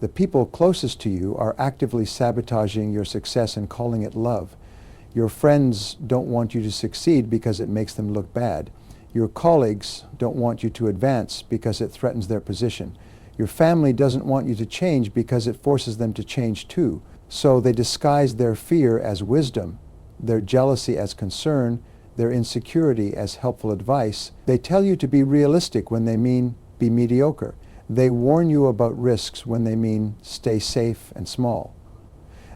The people closest to you are actively sabotaging your success and calling it love. Your friends don't want you to succeed because it makes them look bad. Your colleagues don't want you to advance because it threatens their position. Your family doesn't want you to change because it forces them to change too. So they disguise their fear as wisdom, their jealousy as concern, their insecurity as helpful advice. They tell you to be realistic when they mean be mediocre. They warn you about risks when they mean stay safe and small.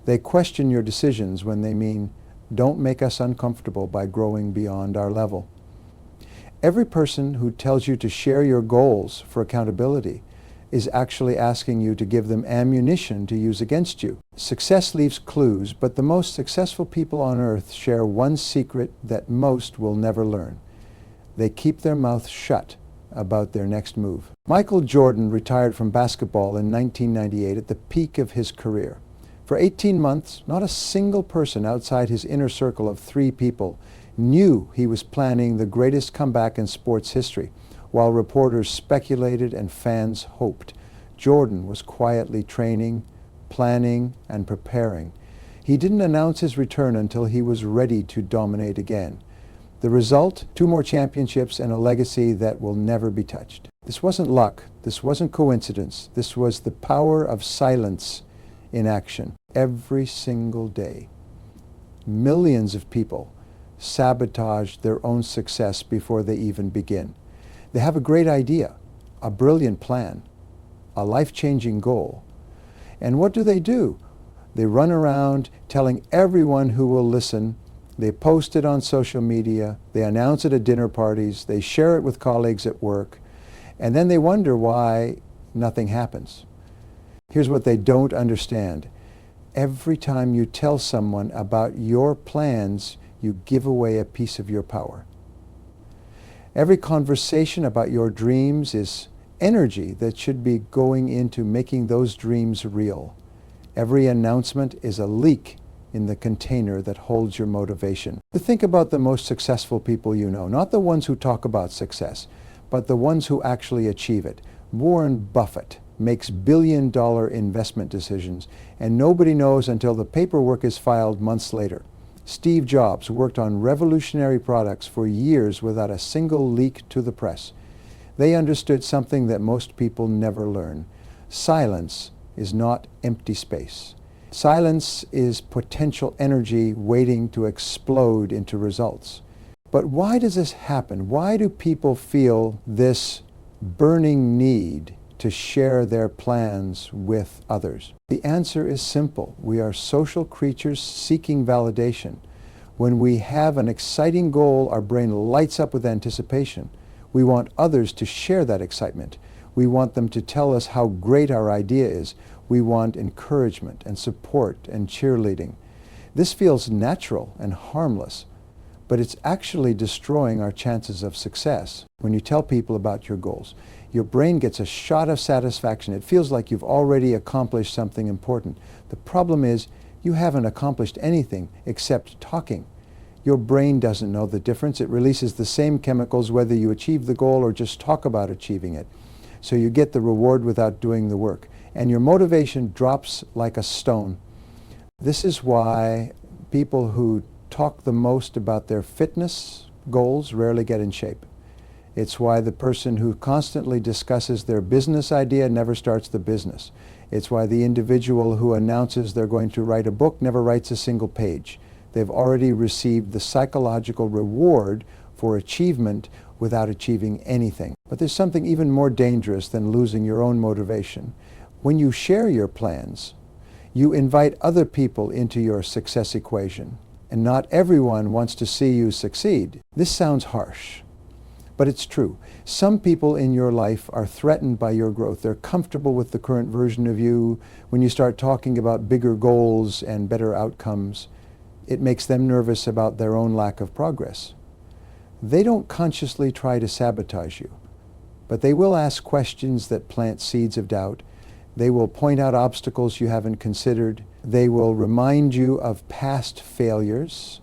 They question your decisions when they mean don't make us uncomfortable by growing beyond our level. Every person who tells you to share your goals for accountability is actually asking you to give them ammunition to use against you. Success leaves clues, but the most successful people on earth share one secret that most will never learn. They keep their mouth shut about their next move. Michael Jordan retired from basketball in 1998 at the peak of his career. For 18 months, not a single person outside his inner circle of 3 people knew he was planning the greatest comeback in sports history. While reporters speculated and fans hoped, Jordan was quietly training, planning, and preparing. He didn't announce his return until he was ready to dominate again. The result? 2 more championships and a legacy that will never be touched. This wasn't luck. This wasn't coincidence. This was the power of silence in action. Every single day, millions of people sabotage their own success before they even begin. They have a great idea, a brilliant plan, a life-changing goal. And what do? They run around telling everyone who will listen. They post it on social media, they announce it at dinner parties, they share it with colleagues at work, and then they wonder why nothing happens. Here's what they don't understand. Every time you tell someone about your plans, you give away a piece of your power. Every conversation about your dreams is energy that should be going into making those dreams real. Every announcement is a leak in the container that holds your motivation. To think about the most successful people you know, not the ones who talk about success, but the ones who actually achieve it. Warren Buffett makes billion-dollar investment decisions, and nobody knows until the paperwork is filed months later. Steve Jobs worked on revolutionary products for years without a single leak to the press. They understood something that most people never learn. Silence is not empty space. Silence is potential energy waiting to explode into results. But why does this happen? Why do people feel this burning need to share their plans with others? The answer is simple. We are social creatures seeking validation. When we have an exciting goal, our brain lights up with anticipation. We want others to share that excitement. We want them to tell us how great our idea is. We want encouragement and support and cheerleading. This feels natural and harmless, but it's actually destroying our chances of success. When you tell people about your goals, your brain gets a shot of satisfaction. It feels like you've already accomplished something important. The problem is you haven't accomplished anything except talking. Your brain doesn't know the difference. It releases the same chemicals whether you achieve the goal or just talk about achieving it. So you get the reward without doing the work. And your motivation drops like a stone. This is why people who talk the most about their fitness goals rarely get in shape. It's why the person who constantly discusses their business idea never starts the business. It's why the individual who announces they're going to write a book never writes a single page. They've already received the psychological reward for achievement without achieving anything. But there's something even more dangerous than losing your own motivation. When you share your plans, you invite other people into your success equation. And not everyone wants to see you succeed. This sounds harsh, but it's true. Some people in your life are threatened by your growth. They're comfortable with the current version of you. When you start talking about bigger goals and better outcomes, it makes them nervous about their own lack of progress. They don't consciously try to sabotage you, but they will ask questions that plant seeds of doubt. They will point out obstacles you haven't considered. They will remind you of past failures.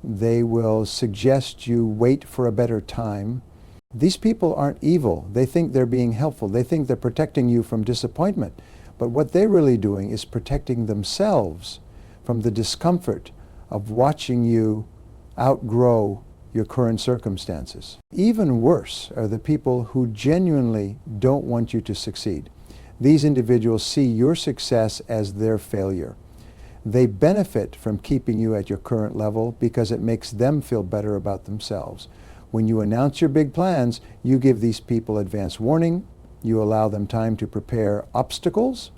They will suggest you wait for a better time. These people aren't evil. They think they're being helpful. They think they're protecting you from disappointment. But what they're really doing is protecting themselves from the discomfort of watching you outgrow your current circumstances. Even worse are the people who genuinely don't want you to succeed. These individuals see your success as their failure. They benefit from keeping you at your current level because it makes them feel better about themselves. When you announce your big plans, you give these people advance warning, you allow them time to prepare obstacles,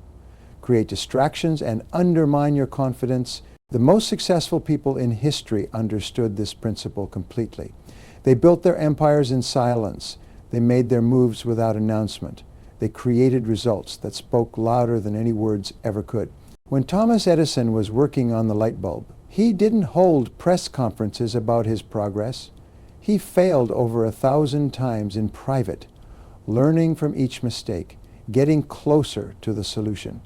create distractions, and undermine your confidence. The most successful people in history understood this principle completely. They built their empires in silence. They made their moves without announcement. They created results that spoke louder than any words ever could. When Thomas Edison was working on the light bulb, he didn't hold press conferences about his progress. He failed over 1,000 times in private, learning from each mistake, getting closer to the solution.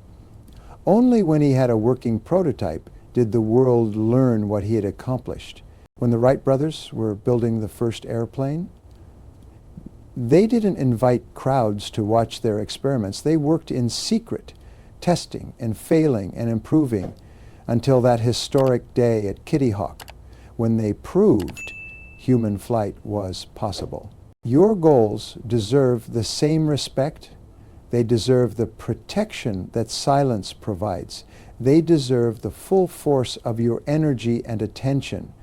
Only when he had a working prototype did the world learn what he had accomplished. When the Wright brothers were building the first airplane, they didn't invite crowds to watch their experiments. They worked in secret, testing and failing and improving until that historic day at Kitty Hawk when they proved human flight was possible. Your goals deserve the same respect. They deserve the protection that silence provides. They deserve the full force of your energy and attention,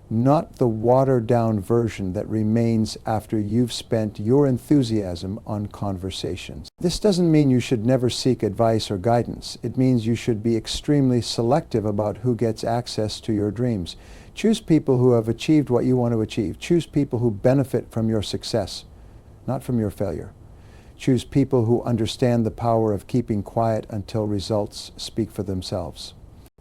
not the watered-down version that remains after you've spent your enthusiasm on conversations. This doesn't mean you should never seek advice or guidance. It means you should be extremely selective about who gets access to your dreams. Choose people who have achieved what you want to achieve. Choose people who benefit from your success, not from your failure. Choose people who understand the power of keeping quiet until results speak for themselves.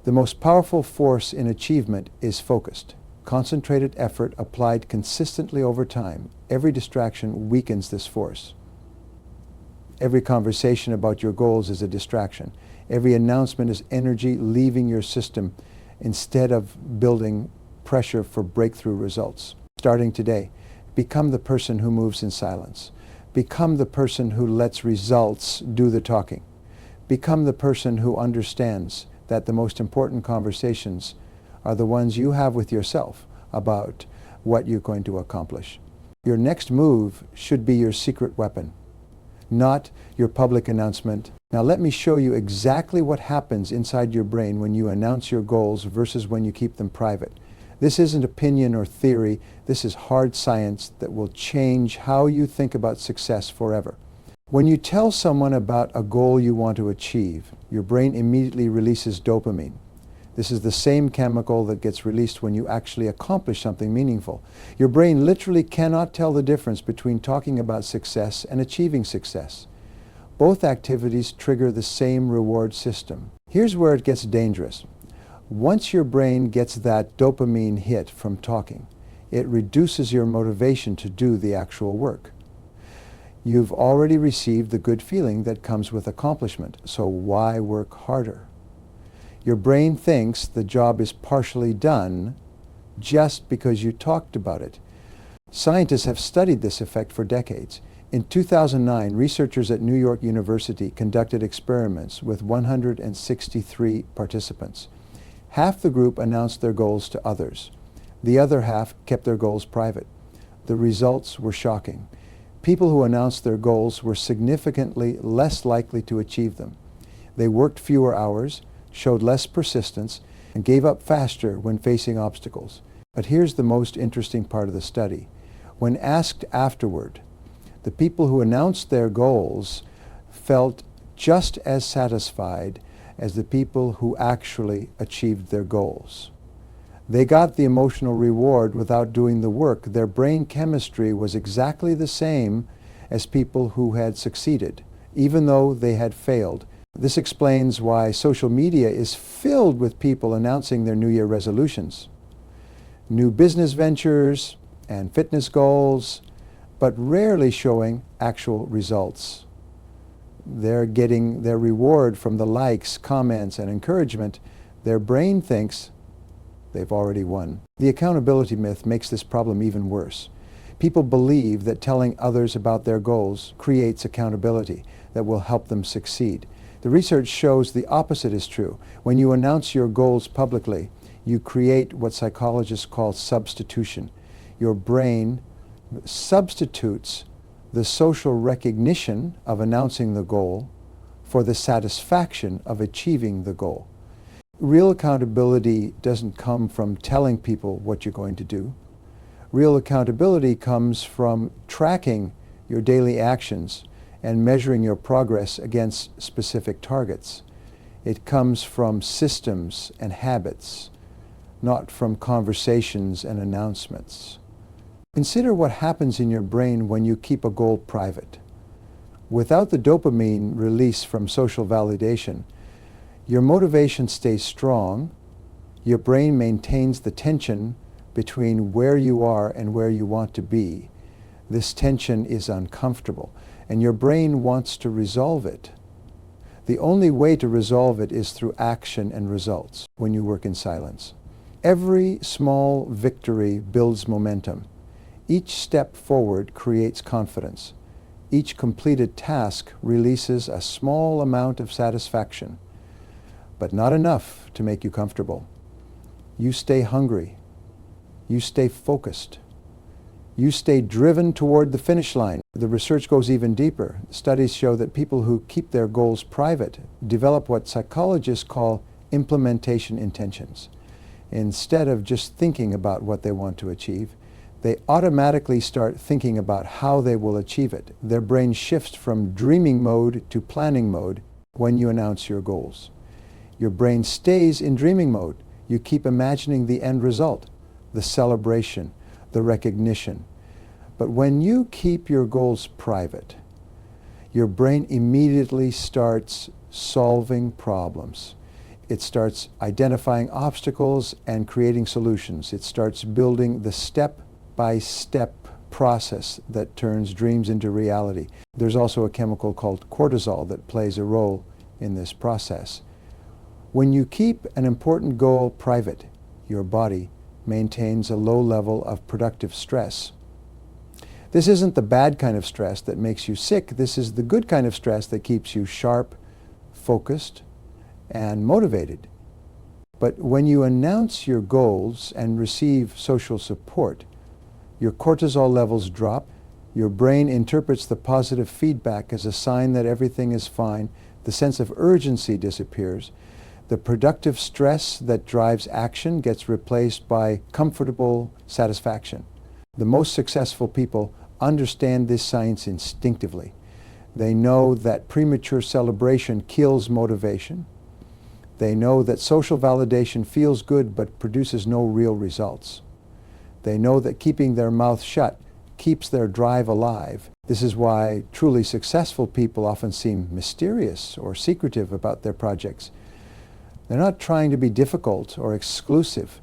The most powerful force in achievement is focused. Concentrated effort applied consistently over time. Every distraction weakens this force. Every conversation about your goals is a distraction. Every announcement is energy leaving your system instead of building pressure for breakthrough results. Starting today, become the person who moves in silence. Become the person who lets results do the talking. Become the person who understands that the most important conversations are the ones you have with yourself about what you're going to accomplish. Your next move should be your secret weapon, not your public announcement. Now let me show you exactly what happens inside your brain when you announce your goals versus when you keep them private. This isn't opinion or theory. This is hard science that will change how you think about success forever. When you tell someone about a goal you want to achieve, your brain immediately releases dopamine. This is the same chemical that gets released when you actually accomplish something meaningful. Your brain literally cannot tell the difference between talking about success and achieving success. Both activities trigger the same reward system. Here's where it gets dangerous. Once your brain gets that dopamine hit from talking, it reduces your motivation to do the actual work. You've already received the good feeling that comes with accomplishment, so why work harder? Your brain thinks the job is partially done just because you talked about it. Scientists have studied this effect for decades. In 2009, researchers at New York University conducted experiments with 163 participants. Half the group announced their goals to others. The other half kept their goals private. The results were shocking. People who announced their goals were significantly less likely to achieve them. They worked fewer hours, showed less persistence, and gave up faster when facing obstacles. But here's the most interesting part of the study. When asked afterward, the people who announced their goals felt just as satisfied as the people who actually achieved their goals. They got the emotional reward without doing the work. Their brain chemistry was exactly the same as people who had succeeded, even though they had failed. This explains why social media is filled with people announcing their New Year resolutions, new business ventures, and fitness goals, but rarely showing actual results. They're getting their reward from the likes, comments, and encouragement. Their brain thinks they've already won. The accountability myth makes this problem even worse. People believe that telling others about their goals creates accountability that will help them succeed. The research shows the opposite is true. When you announce your goals publicly, you create what psychologists call substitution. Your brain substitutes the social recognition of announcing the goal for the satisfaction of achieving the goal. Real accountability doesn't come from telling people what you're going to do. Real accountability comes from tracking your daily actions and measuring your progress against specific targets. It comes from systems and habits, not from conversations and announcements. Consider what happens in your brain when you keep a goal private. Without the dopamine release from social validation, your motivation stays strong, your brain maintains the tension between where you are and where you want to be. This tension is uncomfortable, and your brain wants to resolve it. The only way to resolve it is through action and results when you work in silence. Every small victory builds momentum. Each step forward creates confidence. Each completed task releases a small amount of satisfaction, but not enough to make you comfortable. You stay hungry. You stay focused. You stay driven toward the finish line. The research goes even deeper. Studies show that people who keep their goals private develop what psychologists call implementation intentions. Instead of just thinking about what they want to achieve, they automatically start thinking about how they will achieve it. Their brain shifts from dreaming mode to planning mode when you announce your goals. Your brain stays in dreaming mode. You keep imagining the end result, the celebration, the recognition. But when you keep your goals private, your brain immediately starts solving problems. It starts identifying obstacles and creating solutions. It starts building the step-by-step process that turns dreams into reality. There's also a chemical called cortisol that plays a role in this process. When you keep an important goal private, your body maintains a low level of productive stress. This isn't the bad kind of stress that makes you sick. This is the good kind of stress that keeps you sharp, focused, and motivated. But when you announce your goals and receive social support, your cortisol levels drop, your brain interprets the positive feedback as a sign that everything is fine, the sense of urgency disappears, the productive stress that drives action gets replaced by comfortable satisfaction. The most successful people understand this science instinctively. They know that premature celebration kills motivation. They know that social validation feels good but produces no real results. They know that keeping their mouth shut keeps their drive alive. This is why truly successful people often seem mysterious or secretive about their projects. They're not trying to be difficult or exclusive.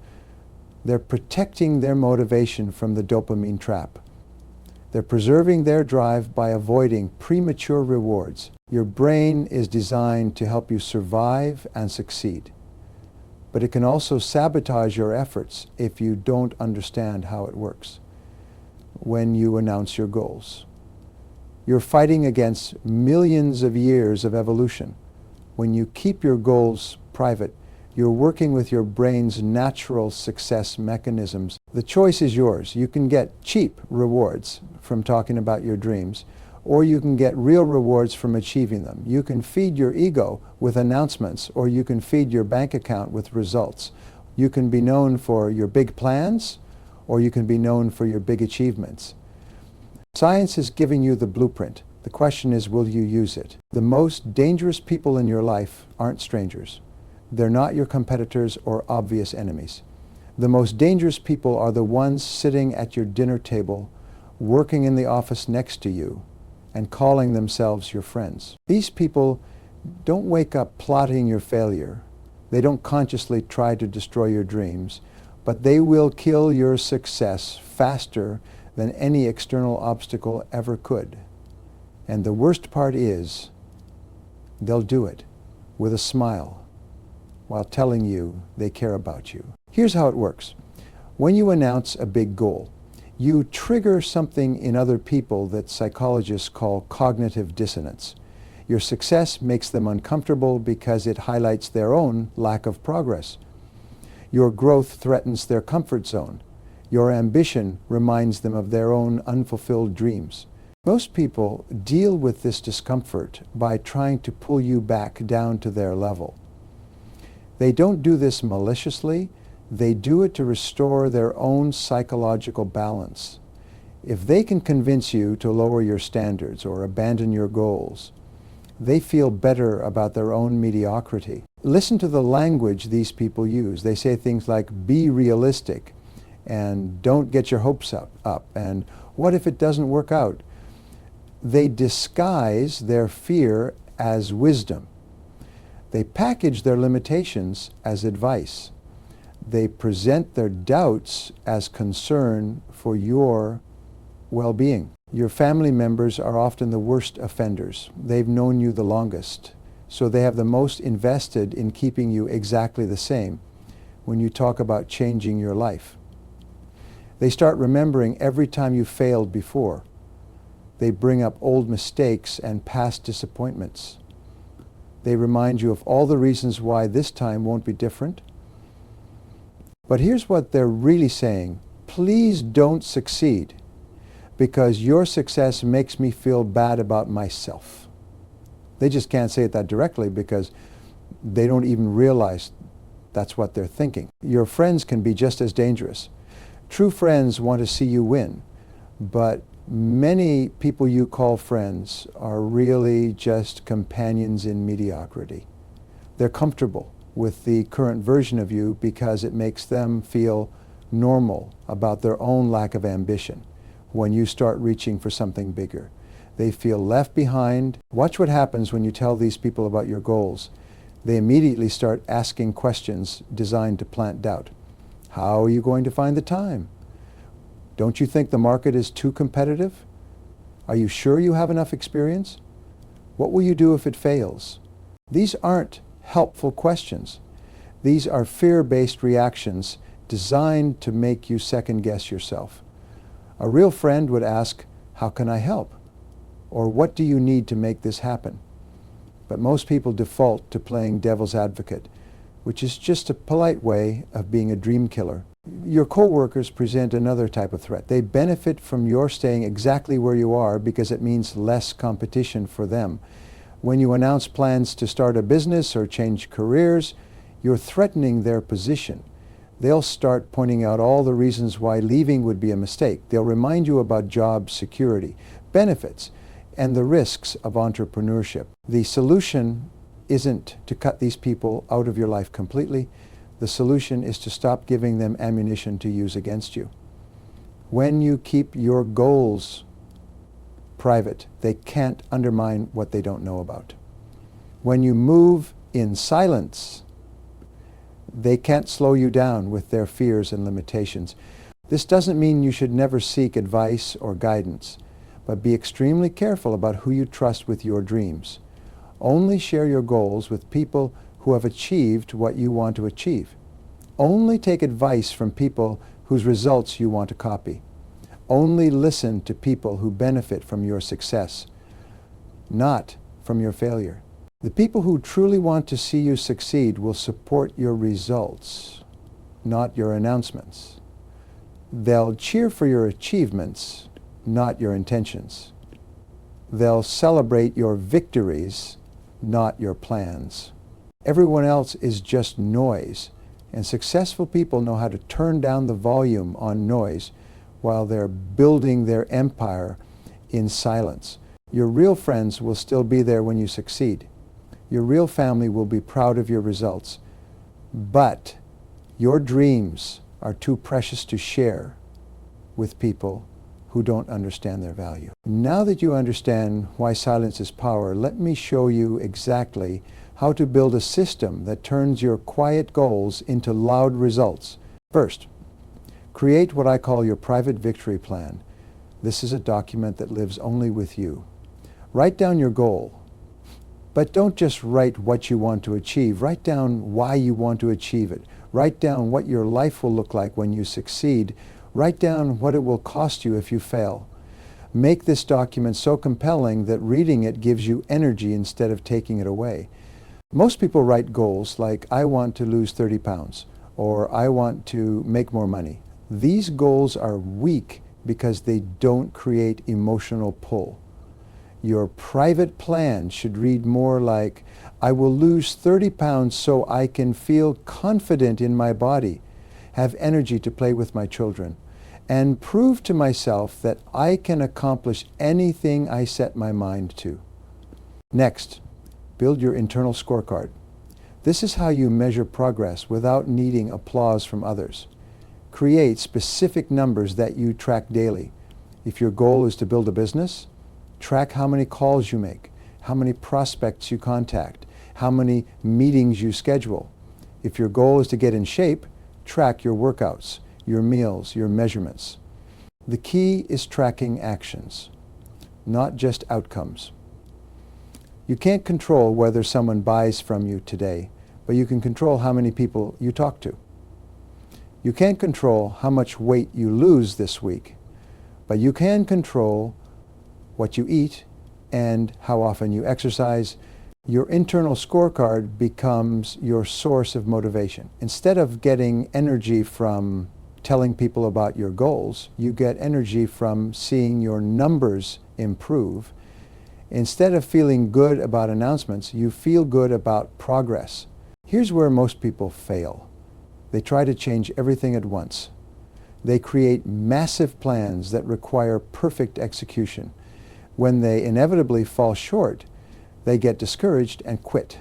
They're protecting their motivation from the dopamine trap. They're preserving their drive by avoiding premature rewards. Your brain is designed to help you survive and succeed. But it can also sabotage your efforts if you don't understand how it works. When you announce your goals, you're fighting against millions of years of evolution. When you keep your goals private, you're working with your brain's natural success mechanisms. The choice is yours. You can get cheap rewards from talking about your dreams, or you can get real rewards from achieving them. You can feed your ego with announcements, or you can feed your bank account with results. You can be known for your big plans, or you can be known for your big achievements. Science is giving you the blueprint. The question is, will you use it? The most dangerous people in your life aren't strangers. They're not your competitors or obvious enemies. The most dangerous people are the ones sitting at your dinner table, working in the office next to you, and calling themselves your friends. These people don't wake up plotting your failure. They don't consciously try to destroy your dreams, but they will kill your success faster than any external obstacle ever could. And the worst part is, they'll do it with a smile while telling you they care about you. Here's how it works. When you announce a big goal, you trigger something in other people that psychologists call cognitive dissonance. Your success makes them uncomfortable because it highlights their own lack of progress. Your growth threatens their comfort zone. Your ambition reminds them of their own unfulfilled dreams. Most people deal with this discomfort by trying to pull you back down to their level. They don't do this maliciously. They do it to restore their own psychological balance. If they can convince you to lower your standards or abandon your goals, they feel better about their own mediocrity. Listen to the language these people use. They say things like, be realistic, and don't get your hopes up, and what if it doesn't work out? They disguise their fear as wisdom. They package their limitations as advice. They present their doubts as concern for your well-being. Your family members are often the worst offenders. They've known you the longest, so they have the most invested in keeping you exactly the same when you talk about changing your life. They start remembering every time you failed before. They bring up old mistakes and past disappointments. They remind you of all the reasons why this time won't be different. But here's what they're really saying. Please don't succeed, because your success makes me feel bad about myself. They just can't say it that directly because they don't even realize that's what they're thinking. Your friends can be just as dangerous. True friends want to see you win, but many people you call friends are really just companions in mediocrity. They're comfortable with the current version of you because it makes them feel normal about their own lack of ambition. When you start reaching for something bigger, they feel left behind. Watch what happens when you tell these people about your goals. They immediately start asking questions designed to plant doubt. How are you going to find the time? Don't you think the market is too competitive? Are you sure you have enough experience? What will you do if it fails? These aren't helpful questions. These are fear-based reactions designed to make you second-guess yourself. A real friend would ask, how can I help? Or what do you need to make this happen? But most people default to playing devil's advocate, which is just a polite way of being a dream killer. Your co-workers present another type of threat. They benefit from your staying exactly where you are because it means less competition for them. When you announce plans to start a business or change careers, you're threatening their position. They'll start pointing out all the reasons why leaving would be a mistake. They'll remind you about job security, benefits, and the risks of entrepreneurship. The solution isn't to cut these people out of your life completely. The solution is to stop giving them ammunition to use against you. When you keep your goals private, they can't undermine what they don't know about. When you move in silence, they can't slow you down with their fears and limitations. This doesn't mean you should never seek advice or guidance, but be extremely careful about who you trust with your dreams. Only share your goals with people who have achieved what you want to achieve. Only take advice from people whose results you want to copy. Only listen to people who benefit from your success, not from your failure. The people who truly want to see you succeed will support your results, not your announcements. They'll cheer for your achievements, not your intentions. They'll celebrate your victories, not your plans. Everyone else is just noise, and successful people know how to turn down the volume on noise while they're building their empire in silence. Your real friends will still be there when you succeed. Your real family will be proud of your results. But your dreams are too precious to share with people who don't understand their value. Now that you understand why silence is power, let me show you exactly how to build a system that turns your quiet goals into loud results. First, create what I call your private victory plan. This is a document that lives only with you. Write down your goal, but don't just write what you want to achieve. Write down why you want to achieve it. Write down what your life will look like when you succeed. Write down what it will cost you if you fail. Make this document so compelling that reading it gives you energy instead of taking it away. Most people write goals like, I want to lose 30 pounds, or I want to make more money. These goals are weak because they don't create emotional pull. Your private plan should read more like, I will lose 30 pounds so I can feel confident in my body, have energy to play with my children, and prove to myself that I can accomplish anything I set my mind to. Next, build your internal scorecard. This is how you measure progress without needing applause from others. Create specific numbers that you track daily. If your goal is to build a business, track how many calls you make, how many prospects you contact, how many meetings you schedule. If your goal is to get in shape, track your workouts, your meals, your measurements. The key is tracking actions, not just outcomes. You can't control whether someone buys from you today, but you can control how many people you talk to. You can't control how much weight you lose this week, but you can control what you eat and how often you exercise. Your internal scorecard becomes your source of motivation. Instead of getting energy from telling people about your goals, you get energy from seeing your numbers improve. Instead of feeling good about announcements, you feel good about progress. Here's where most people fail. They try to change everything at once. They create massive plans that require perfect execution. When they inevitably fall short, they get discouraged and quit.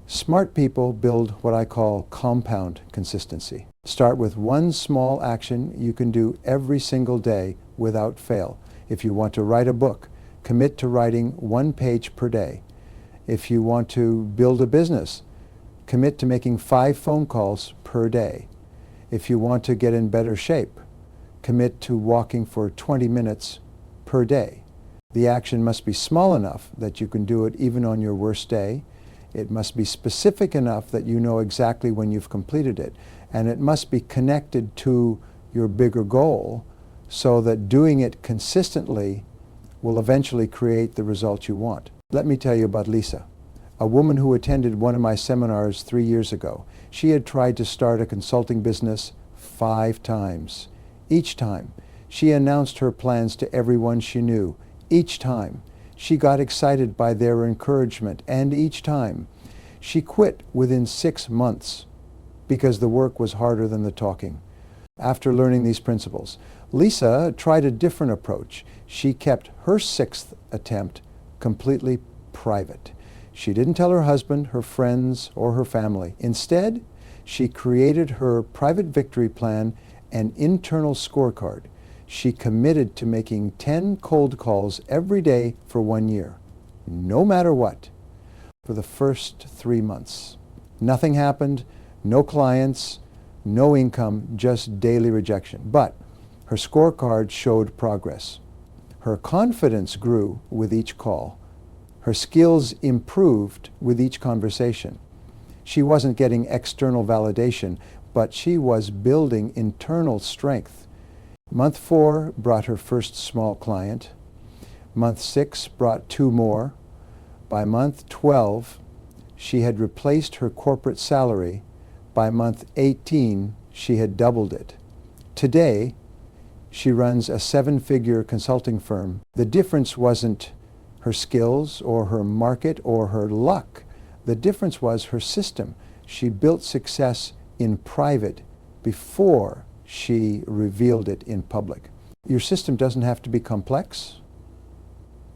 Smart people build what I call compound consistency. Start with one small action you can do every single day without fail. If you want to write a book, commit to writing 1 page per day. If you want to build a business, commit to making 5 phone calls per day. If you want to get in better shape, commit to walking for 20 minutes per day. The action must be small enough that you can do it even on your worst day. It must be specific enough that you know exactly when you've completed it. And it must be connected to your bigger goal so that doing it consistently will eventually create the results you want. Let me tell you about Lisa, a woman who attended one of my seminars 3 years ago. She had tried to start a consulting business 5 times. Each time, she announced her plans to everyone she knew. Each time, she got excited by their encouragement, and each time, she quit within 6 months because the work was harder than the talking. After learning these principles, Lisa tried a different approach. She kept her 6th attempt completely private. She didn't tell her husband, her friends, or her family. Instead, she created her private victory plan and internal scorecard. She committed to making 10 cold calls every day for 1 year, no matter what, for the first 3 months. Nothing happened, no clients, no income, just daily rejection. But her scorecard showed progress. Her confidence grew with each call. Her skills improved with each conversation. She wasn't getting external validation, but she was building internal strength. Month 4 brought her first small client. Month 6 brought 2 more. By month 12, she had replaced her corporate salary. By month 18, she had doubled it. Today, she runs a 7-figure consulting firm. The difference wasn't her skills or her market or her luck. The difference was her system. She built success in private before she revealed it in public. Your system doesn't have to be complex,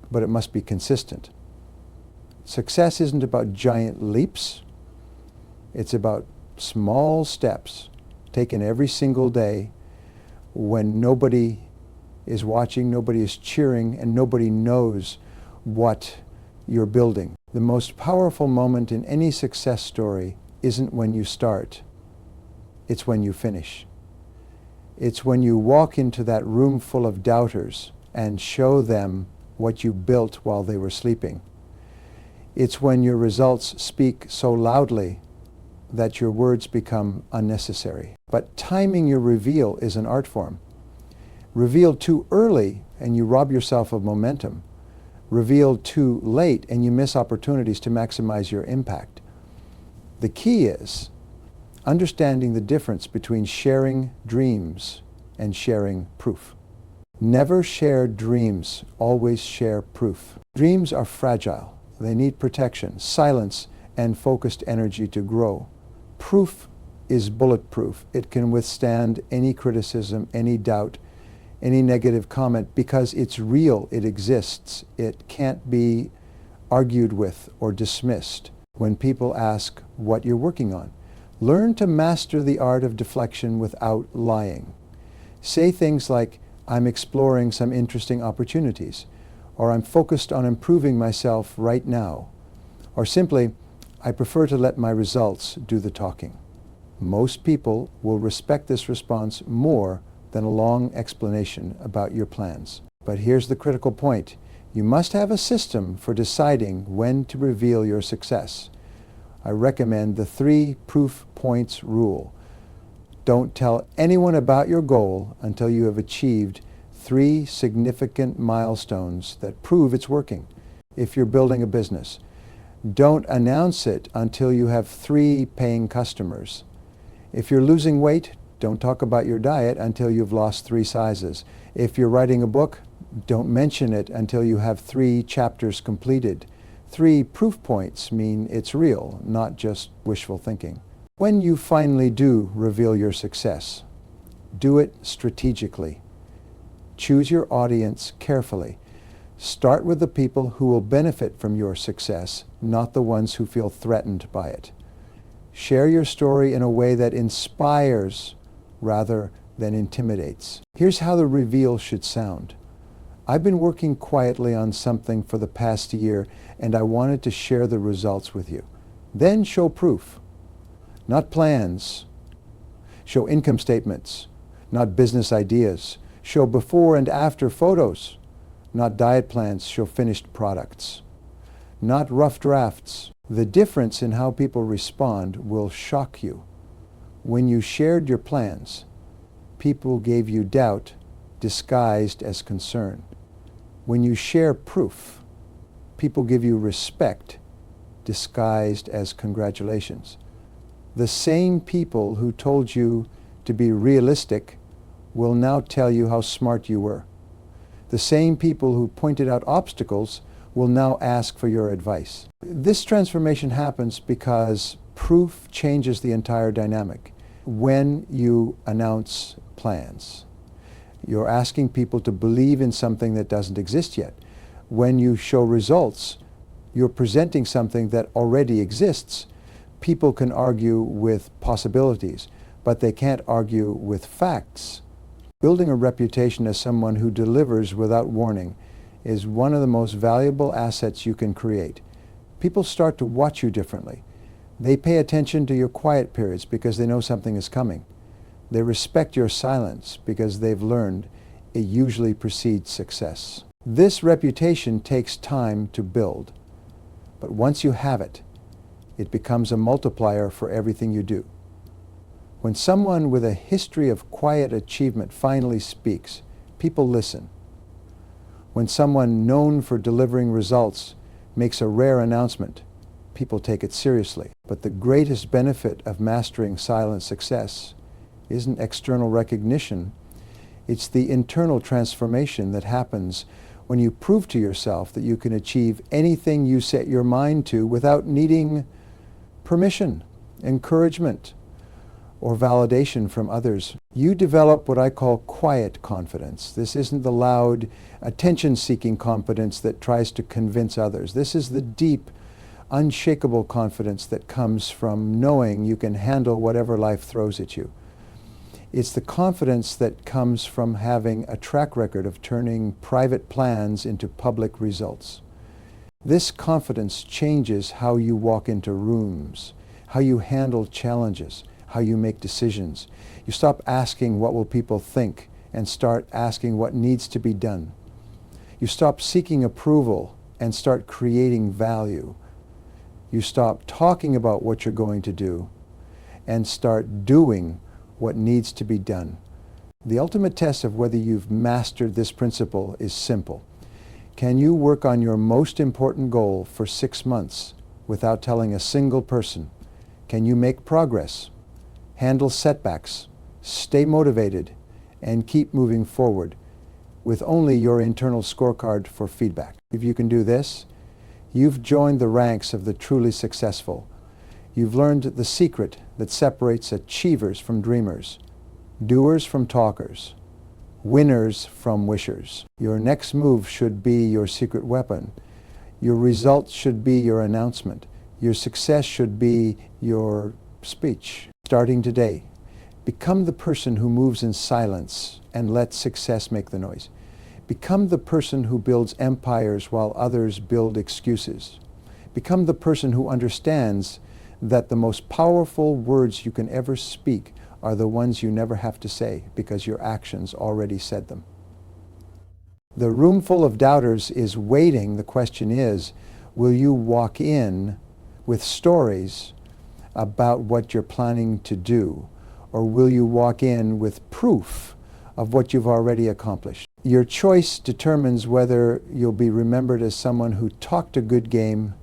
but it must be consistent. Success isn't about giant leaps. It's about small steps taken every single day when nobody is watching, nobody is cheering, and nobody knows what you're building. The most powerful moment in any success story isn't when you start, it's when you finish. It's when you walk into that room full of doubters and show them what you built while they were sleeping. It's when your results speak so loudly that your words become unnecessary. But timing your reveal is an art form. Reveal too early and you rob yourself of momentum. Reveal too late and you miss opportunities to maximize your impact. The key is understanding the difference between sharing dreams and sharing proof. Never share dreams, always share proof. Dreams are fragile. They need protection, silence, and focused energy to grow. Proof is bulletproof. It can withstand any criticism, any doubt, any negative comment because it's real, it exists. It can't be argued with or dismissed when people ask what you're working on. Learn to master the art of deflection without lying. Say things like, I'm exploring some interesting opportunities, or I'm focused on improving myself right now, or simply, I prefer to let my results do the talking. Most people will respect this response more than a long explanation about your plans. But here's the critical point. You must have a system for deciding when to reveal your success. I recommend the 3 proof points rule. Don't tell anyone about your goal until you have achieved 3 significant milestones that prove it's working. If you're building a business, don't announce it until you have 3 paying customers. If you're losing weight, don't talk about your diet until you've lost 3 sizes. If you're writing a book, don't mention it until you have 3 chapters completed. 3 proof points mean it's real, not just wishful thinking. When you finally do reveal your success, do it strategically. Choose your audience carefully. Start with the people who will benefit from your success, not the ones who feel threatened by it. Share your story in a way that inspires rather than intimidates. Here's how the reveal should sound. I've been working quietly on something for the past year, and I wanted to share the results with you. Then show proof. Not plans. Show income statements, not business ideas. Show before and after photos, not diet plans. Show finished products. Not rough drafts. The difference in how people respond will shock you. When you shared your plans, people gave you doubt disguised as concern. When you share proof, people give you respect disguised as congratulations. The same people who told you to be realistic will now tell you how smart you were. The same people who pointed out obstacles will now ask for your advice. This transformation happens because proof changes the entire dynamic. When you announce plans, you're asking people to believe in something that doesn't exist yet. When you show results, you're presenting something that already exists. People can argue with possibilities, but they can't argue with facts. Building a reputation as someone who delivers without warning is one of the most valuable assets you can create. People start to watch you differently. They pay attention to your quiet periods because they know something is coming. They respect your silence because they've learned it usually precedes success. This reputation takes time to build, but once you have it, it becomes a multiplier for everything you do. When someone with a history of quiet achievement finally speaks, people listen. When someone known for delivering results makes a rare announcement, people take it seriously. But the greatest benefit of mastering silent success isn't external recognition. It's the internal transformation that happens when you prove to yourself that you can achieve anything you set your mind to without needing permission, encouragement, or validation from others. You develop what I call quiet confidence. This isn't the loud, attention-seeking confidence that tries to convince others. This is the deep, unshakable confidence that comes from knowing you can handle whatever life throws at you. It's the confidence that comes from having a track record of turning private plans into public results. This confidence changes how you walk into rooms, how you handle challenges, how you make decisions. You stop asking what will people think and start asking what needs to be done. You stop seeking approval and start creating value. You stop talking about what you're going to do and start doing what needs to be done. The ultimate test of whether you've mastered this principle is simple. Can you work on your most important goal for 6 months without telling a single person? Can you make progress, handle setbacks, stay motivated, and keep moving forward with only your internal scorecard for feedback? If you can do this, you've joined the ranks of the truly successful. You've learned the secret that separates achievers from dreamers, doers from talkers, winners from wishers. Your next move should be your secret weapon. Your results should be your announcement. Your success should be your speech. Starting today, become the person who moves in silence and lets success make the noise. Become the person who builds empires while others build excuses. Become the person who understands that the most powerful words you can ever speak are the ones you never have to say because your actions already said them. The room full of doubters is waiting. The question is, will you walk in with stories about what you're planning to do, or will you walk in with proof of what you've already accomplished? Your choice determines whether you'll be remembered as someone who talked a good game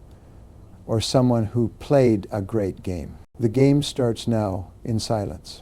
or someone who played a great game. The game starts now in silence.